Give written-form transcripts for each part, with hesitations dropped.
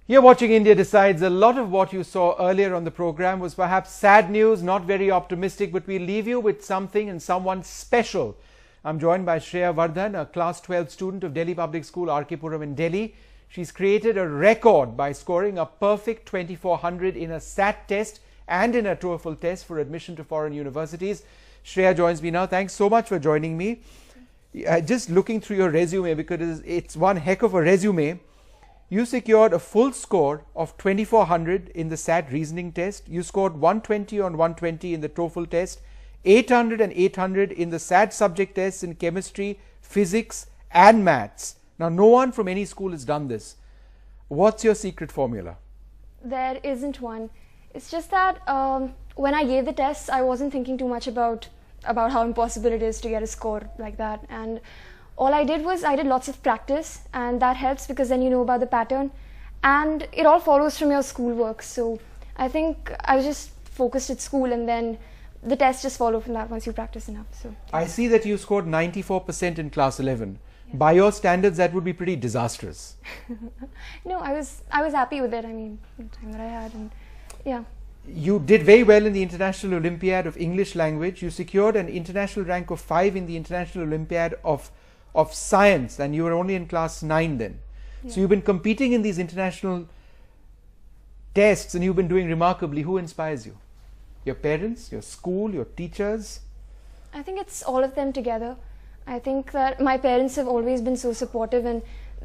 You're watching India Decides. A lot of what you saw earlier on the program was perhaps sad news, not very optimistic, but we leave you with something and someone special. I'm joined by Shreya Vardhan, a class 12 student of Delhi Public School, R.K. Puram in Delhi. She's created a record by scoring a perfect 2400 in a SAT test and in a TOEFL test for admission to foreign universities. Shreya joins me now. Thanks so much for joining me. Just looking through your resume, because it's one heck of a resume. You secured a full score of 2400 in the SAT reasoning test. You scored 120 on 120 in the TOEFL test, 800 and 800 in the SAT subject tests in chemistry, physics and maths. Now, no one from any school has done this. What's your secret formula? There isn't one. It's just that when I gave the tests, I wasn't thinking too much about how impossible it is to get a score like that. And all I did was I did lots of practice, and that helps because then you know about the pattern and it all follows from your schoolwork. So I think I was just focused at school, and then the tests just follow from that once you practice enough. So I see that you scored 94% in class 11. Yeah. By your standards, that would be pretty disastrous. No, I was happy with it. I mean, the time that I had, and yeah. You did very well in the International Olympiad of English Language. You secured an international rank of 5 in the International Olympiad of Science, and you were only in class 9 then. Yeah. So you've been competing in these international tests and you've been doing remarkably. Who inspires you? Your parents, your school, your teachers? I think it's all of them together. I think that my parents have always been so supportive, and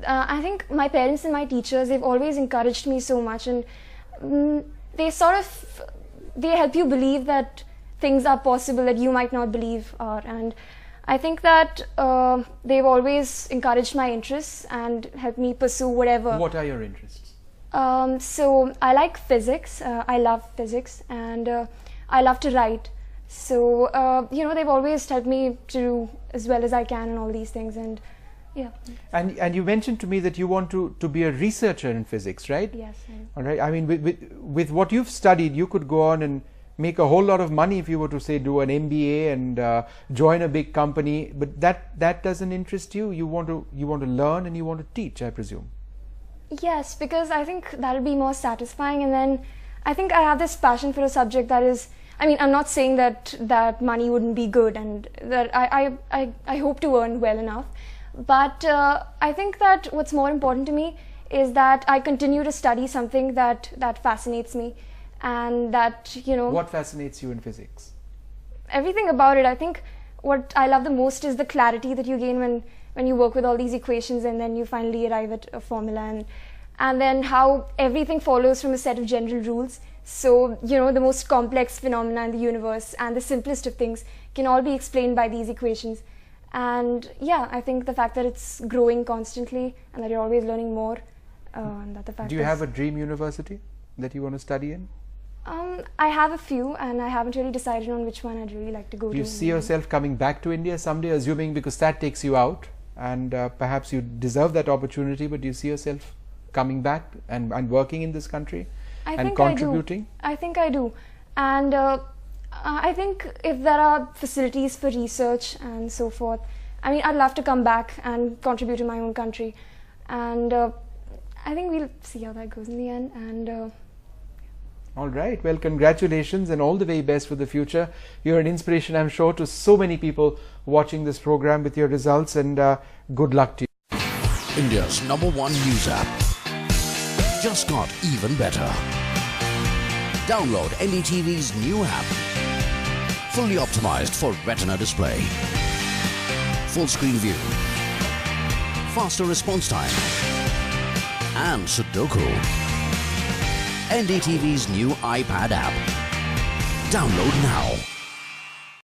I think my parents and my teachers, they've always encouraged me so much, and they help you believe that things are possible that you might not believe are. And I think that they've always encouraged my interests and helped me pursue whatever. What are your interests? So I like physics. I love physics, and I love to write. So they've always helped me to do as well as I can and all these things. And yeah. And you mentioned to me that you want to be a researcher in physics, right? Yes. All right. I mean, with what you've studied, you could go on and make a whole lot of money if you were to say do an MBA and join a big company. But that doesn't interest you. You want to learn and you want to teach, I presume. Yes, because I think that'll be more satisfying. And then I think I have this passion for a subject that is. I mean, I'm not saying that money wouldn't be good, and that I hope to earn well enough. But I think that what's more important to me is that I continue to study something that fascinates me, and that, What fascinates you in physics? Everything about it. I think what I love the most is the clarity that you gain when you work with all these equations, and then you finally arrive at a formula, and then how everything follows from a set of general rules. So, the most complex phenomena in the universe and the simplest of things can all be explained by these equations. And yeah, I think the fact that it's growing constantly and that you're always learning more, and that the fact. Do you have a dream university that you want to study in? I have a few, and I haven't really decided on which one I'd really like to go to. Do you see yourself coming back to India someday, assuming because that takes you out, and perhaps you deserve that opportunity, but do you see yourself coming back and working in this country and contributing? I think I do. And I think if there are facilities for research and so forth, I mean, I'd love to come back and contribute to my own country. And I think we'll see how that goes in the end. And all right. Well, congratulations and all the very best for the future. You're an inspiration, I'm sure, to so many people watching this program with your results, and good luck to you. India's #1 news app just got even better. Download NDTV's new app. Fully optimized for retina display. Full screen view. Faster response time. And Sudoku. NDTV's new iPad app. Download now.